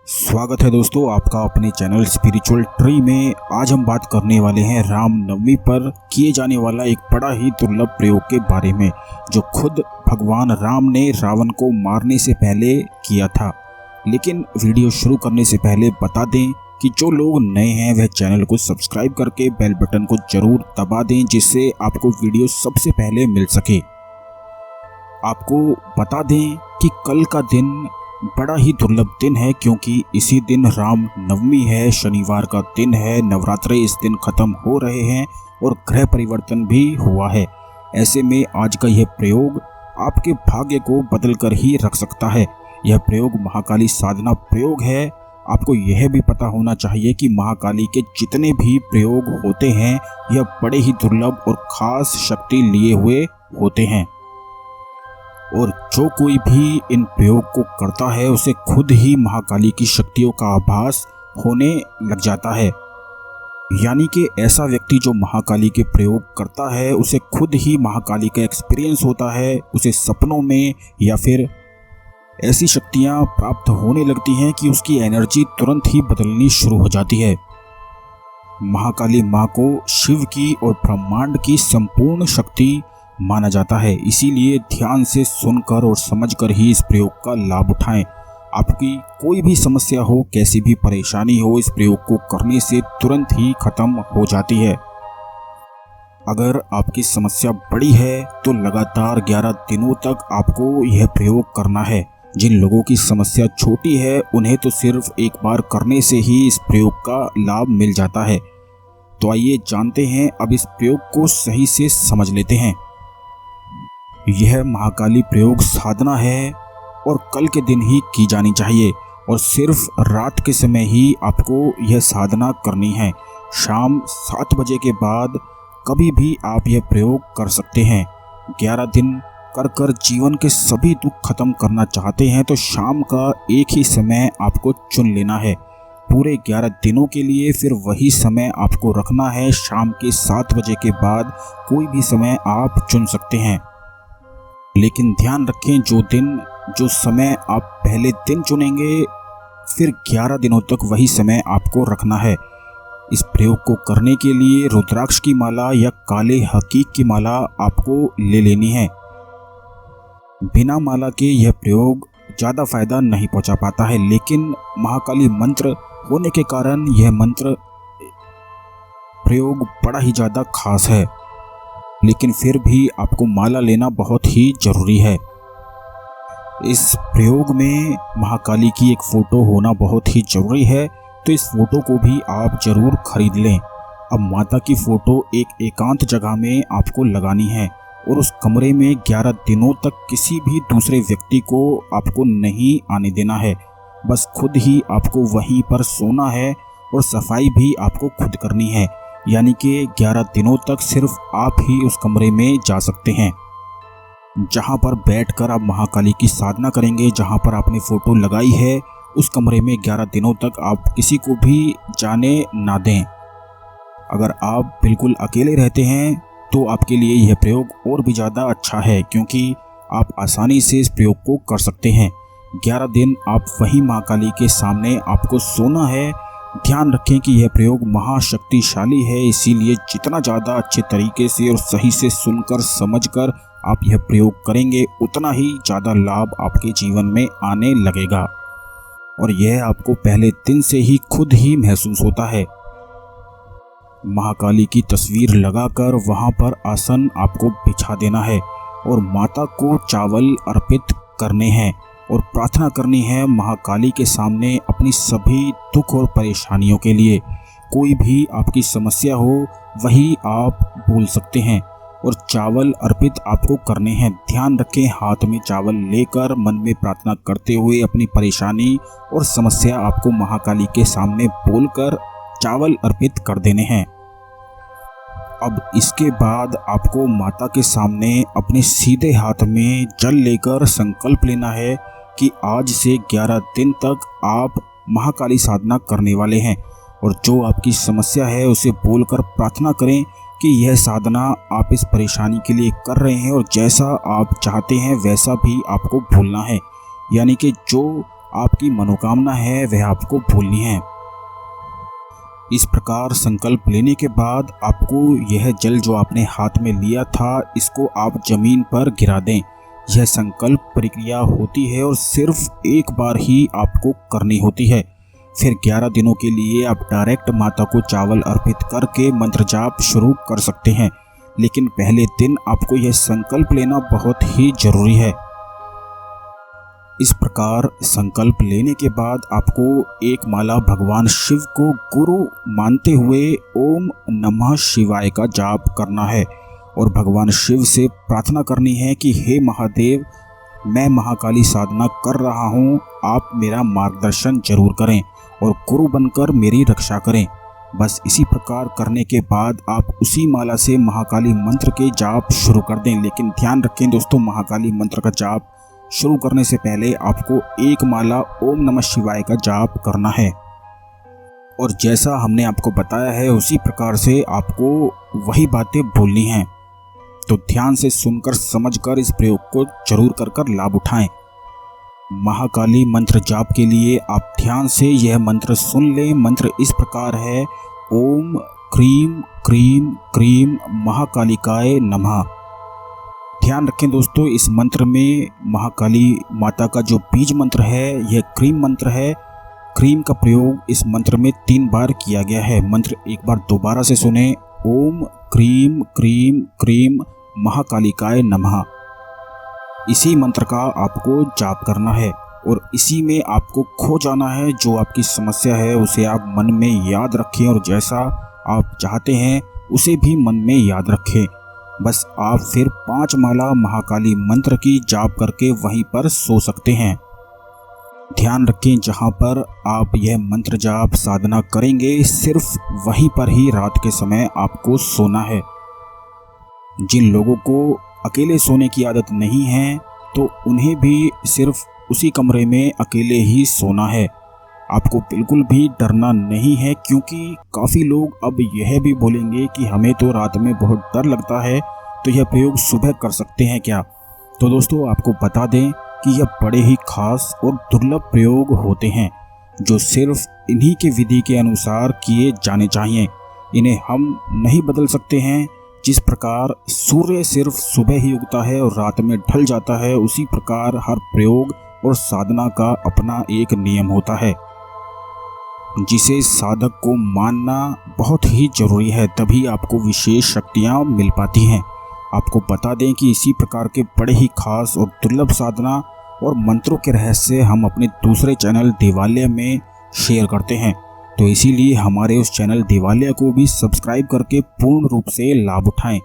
स्वागत है दोस्तों आपका अपने चैनल स्पिरिचुअल ट्री में। आज हम बात करने वाले हैं रामनवमी पर किए जाने वाला एक बड़ा ही दुर्लभ प्रयोग के बारे में, जो खुद भगवान राम ने रावण को मारने से पहले किया था। लेकिन वीडियो शुरू करने से पहले बता दें कि जो लोग नए हैं वह चैनल को सब्सक्राइब करके बेल बटन को जरूर दबा दें, जिससे आपको वीडियो सबसे पहले मिल सके। आपको बता दें कि कल का दिन बड़ा ही दुर्लभ दिन है, क्योंकि इसी दिन राम नवमी है, शनिवार का दिन है। नवरात्रे इस दिन खत्म हो रहे हैं और ग्रह परिवर्तन भी हुआ है। ऐसे में आज का यह प्रयोग आपके भाग्य को बदल कर ही रख सकता है। यह प्रयोग महाकाली साधना प्रयोग है। आपको यह भी पता होना चाहिए कि महाकाली के जितने भी प्रयोग होते हैं यह बड़े ही दुर्लभ और खास शक्ति लिए हुए होते हैं, और जो कोई भी इन प्रयोग को करता है उसे खुद ही महाकाली की शक्तियों का आभास होने लग जाता है। यानी कि ऐसा व्यक्ति जो महाकाली के प्रयोग करता है उसे खुद ही महाकाली का एक्सपीरियंस होता है। उसे सपनों में या फिर ऐसी शक्तियां प्राप्त होने लगती हैं कि उसकी एनर्जी तुरंत ही बदलनी शुरू हो जाती है। महाकाली माँ को शिव की और ब्रह्मांड की संपूर्ण शक्ति माना जाता है, इसीलिए ध्यान से सुनकर और समझकर ही इस प्रयोग का लाभ उठाएं। आपकी कोई भी समस्या हो, कैसी भी परेशानी हो, इस प्रयोग को करने से तुरंत ही खत्म हो जाती है। अगर आपकी समस्या बड़ी है तो लगातार 11 दिनों तक आपको यह प्रयोग करना है। जिन लोगों की समस्या छोटी है उन्हें तो सिर्फ एक बार करने से ही इस प्रयोग का लाभ मिल जाता है। तो आइए जानते हैं, अब इस प्रयोग को सही से समझ लेते हैं। यह महाकाली प्रयोग साधना है और कल के दिन ही की जानी चाहिए, और सिर्फ रात के समय ही आपको यह साधना करनी है। शाम 7 बजे के बाद कभी भी आप यह प्रयोग कर सकते हैं। 11 दिन कर जीवन के सभी दुख खत्म करना चाहते हैं तो शाम का एक ही समय आपको चुन लेना है पूरे 11 दिनों के लिए। फिर वही समय आपको रखना है। शाम के 7 बजे के बाद कोई भी समय आप चुन सकते हैं, लेकिन ध्यान रखें जो समय आप पहले दिन चुनेंगे फिर 11 दिनों तक वही समय आपको रखना है। इस प्रयोग को करने के लिए रुद्राक्ष की माला या काले हकीक की माला आपको ले लेनी है। बिना माला के यह प्रयोग ज़्यादा फायदा नहीं पहुंचा पाता है, लेकिन महाकाली मंत्र होने के कारण यह मंत्र प्रयोग बड़ा ही ज़्यादा खास है। लेकिन फिर भी आपको माला लेना बहुत ही ज़रूरी है। इस प्रयोग में महाकाली की एक फ़ोटो होना बहुत ही ज़रूरी है, तो इस फ़ोटो को भी आप ज़रूर खरीद लें। अब माता की फ़ोटो एक एकांत जगह में आपको लगानी है, और उस कमरे में 11 दिनों तक किसी भी दूसरे व्यक्ति को आपको नहीं आने देना है। बस खुद ही आपको वहीं पर सोना है, और सफाई भी आपको खुद करनी है। यानी कि 11 दिनों तक सिर्फ आप ही उस कमरे में जा सकते हैं, जहां पर बैठकर आप महाकाली की साधना करेंगे। जहां पर आपने फ़ोटो लगाई है उस कमरे में 11 दिनों तक आप किसी को भी जाने ना दें। अगर आप बिल्कुल अकेले रहते हैं तो आपके लिए यह प्रयोग और भी ज़्यादा अच्छा है, क्योंकि आप आसानी से इस प्रयोग को कर सकते हैं। 11 दिन आप वही महाकाली के सामने आपको सोना है। ध्यान रखें कि यह प्रयोग महाशक्तिशाली है, इसीलिए जितना ज़्यादा अच्छे तरीके से और सही से सुनकर समझकर आप यह प्रयोग करेंगे उतना ही ज़्यादा लाभ आपके जीवन में आने लगेगा, और यह आपको पहले दिन से ही खुद ही महसूस होता है। महाकाली की तस्वीर लगाकर वहां पर आसन आपको बिछा देना है, और माता को चावल अर्पित करने हैं, और प्रार्थना करनी है महाकाली के सामने अपनी सभी दुख और परेशानियों के लिए। कोई भी आपकी समस्या हो वही आप बोल सकते हैं, और चावल अर्पित आपको करने हैं। ध्यान रखें, हाथ में चावल लेकर मन में प्रार्थना करते हुए अपनी परेशानी और समस्या आपको महाकाली के सामने बोलकर चावल अर्पित कर देने हैं। अब इसके बाद आपको माता के सामने अपने सीधे हाथ में जल लेकर संकल्प लेना है कि आज से 11 दिन तक आप महाकाली साधना करने वाले हैं, और जो आपकी समस्या है उसे बोलकर प्रार्थना करें कि यह साधना आप इस परेशानी के लिए कर रहे हैं, और जैसा आप चाहते हैं वैसा भी आपको भूलना है। यानी कि जो आपकी मनोकामना है वह आपको भूलनी है। इस प्रकार संकल्प लेने के बाद आपको यह जल जो आपने हाथ में लिया था इसको आप जमीन पर गिरा दें। यह संकल्प प्रक्रिया होती है और सिर्फ एक बार ही आपको करनी होती है। फिर 11 दिनों के लिए आप डायरेक्ट माता को चावल अर्पित करके मंत्र जाप शुरू कर सकते हैं, लेकिन पहले दिन आपको यह संकल्प लेना बहुत ही जरूरी है। इस प्रकार संकल्प लेने के बाद आपको एक माला भगवान शिव को गुरु मानते हुए ओम नमः शिवाय का जाप करना है और भगवान शिव से प्रार्थना करनी है कि हे महादेव, मैं महाकाली साधना कर रहा हूँ, आप मेरा मार्गदर्शन जरूर करें और गुरु बनकर मेरी रक्षा करें। बस इसी प्रकार करने के बाद आप उसी माला से महाकाली मंत्र के जाप शुरू कर दें। लेकिन ध्यान रखें दोस्तों, महाकाली मंत्र का जाप शुरू करने से पहले आपको एक माला ओम नमः शिवाय का जाप करना है और जैसा हमने आपको बताया है उसी प्रकार से आपको वही बातें बोलनी हैं। तो ध्यान से सुनकर समझकर इस प्रयोग को जरूर कर लाभ उठाएं। महाकाली मंत्र जाप के लिए आप ध्यान से यह मंत्र सुन लें। मंत्र इस प्रकार है, ओम क्रीम क्रीम क्रीम महाकालिकाय नमः। ध्यान रखें दोस्तों, इस मंत्र में महाकाली माता का जो बीज मंत्र है यह क्रीम मंत्र है। क्रीम का प्रयोग इस मंत्र में 3 बार किया गया है। मंत्र एक बार दोबारा से सुने, ओम क्रीम क्रीम क्रीम महाकालिकाय नमः। इसी मंत्र का आपको जाप करना है और इसी में आपको खो जाना है। जो आपकी समस्या है उसे आप मन में याद रखें और जैसा आप चाहते हैं उसे भी मन में याद रखें। बस आप फिर 5 माला महाकाली मंत्र की जाप करके वहीं पर सो सकते हैं। ध्यान रखें, जहां पर आप यह मंत्र जाप साधना करेंगे सिर्फ वहीं पर ही रात के समय आपको सोना है। जिन लोगों को अकेले सोने की आदत नहीं है तो उन्हें भी सिर्फ उसी कमरे में अकेले ही सोना है। आपको बिल्कुल भी डरना नहीं है, क्योंकि काफ़ी लोग अब यह भी बोलेंगे कि हमें तो रात में बहुत डर लगता है, तो यह प्रयोग सुबह कर सकते हैं क्या। तो दोस्तों आपको बता दें कि यह बड़े ही खास और दुर्लभ प्रयोग होते हैं जो सिर्फ इन्हीं के विधि के अनुसार किए जाने चाहिए। इन्हें हम नहीं बदल सकते हैं। जिस प्रकार सूर्य सिर्फ सुबह ही उगता है और रात में ढल जाता है, उसी प्रकार हर प्रयोग और साधना का अपना एक नियम होता है जिसे साधक को मानना बहुत ही जरूरी है, तभी आपको विशेष शक्तियाँ मिल पाती हैं। आपको बता दें कि इसी प्रकार के बड़े ही खास और दुर्लभ साधना और मंत्रों के रहस्य हम अपने दूसरे चैनल देवालय में शेयर करते हैं, तो इसीलिए हमारे उस चैनल देवालय को भी सब्सक्राइब करके पूर्ण रूप से लाभ उठाएं।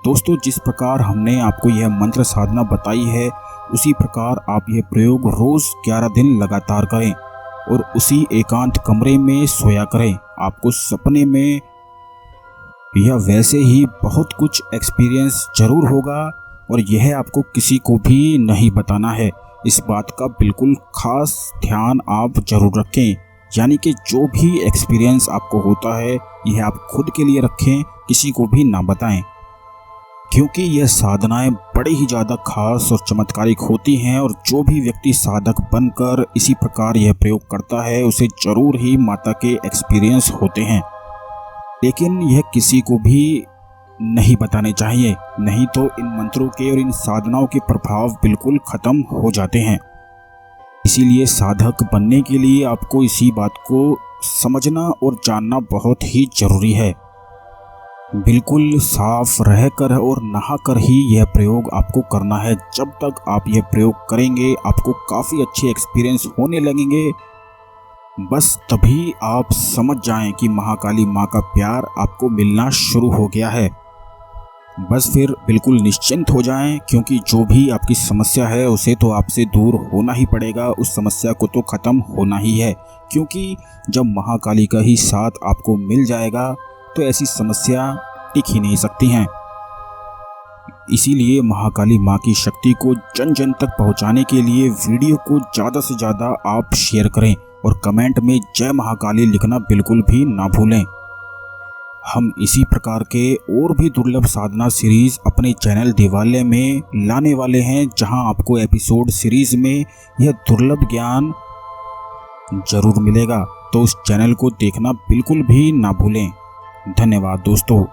दोस्तों जिस प्रकार हमने आपको यह मंत्र साधना बताई है उसी प्रकार आप यह प्रयोग रोज़ 11 दिन लगातार करें और उसी एकांत कमरे में सोया करें। आपको सपने में यह वैसे ही बहुत कुछ एक्सपीरियंस जरूर होगा और यह आपको किसी को भी नहीं बताना है। इस बात का बिल्कुल खास ध्यान आप जरूर रखें, यानी कि जो भी एक्सपीरियंस आपको होता है यह आप खुद के लिए रखें, किसी को भी ना बताएं, क्योंकि यह साधनाएं बड़ी ही ज़्यादा खास और चमत्कारिक होती हैं और जो भी व्यक्ति साधक बनकर इसी प्रकार यह प्रयोग करता है उसे जरूर ही माता के एक्सपीरियंस होते हैं। लेकिन यह किसी को भी नहीं बताने चाहिए, नहीं तो इन मंत्रों के और इन साधनाओं के प्रभाव बिल्कुल ख़त्म हो जाते हैं। इसीलिए साधक बनने के लिए आपको इसी बात को समझना और जानना बहुत ही ज़रूरी है। बिल्कुल साफ रहकर और नहाकर ही यह प्रयोग आपको करना है। जब तक आप यह प्रयोग करेंगे आपको काफ़ी अच्छे एक्सपीरियंस होने लगेंगे। बस तभी आप समझ जाएं कि महाकाली माँ का प्यार आपको मिलना शुरू हो गया है। बस फिर बिल्कुल निश्चिंत हो जाएं, क्योंकि जो भी आपकी समस्या है उसे तो आपसे दूर होना ही पड़ेगा, उस समस्या को तो ख़त्म होना ही है। क्योंकि जब महाकाली का ही साथ आपको मिल जाएगा तो ऐसी समस्या टिक ही नहीं सकती हैं। इसीलिए महाकाली माँ की शक्ति को जन जन तक पहुँचाने के लिए वीडियो को ज़्यादा से ज़्यादा आप शेयर करें और कमेंट में जय महाकाली लिखना बिल्कुल भी ना भूलें। हम इसी प्रकार के और भी दुर्लभ साधना सीरीज़ अपने चैनल देवालय में लाने वाले हैं, जहां आपको एपिसोड सीरीज़ में यह दुर्लभ ज्ञान जरूर मिलेगा। तो उस चैनल को देखना बिल्कुल भी ना भूलें। धन्यवाद दोस्तों।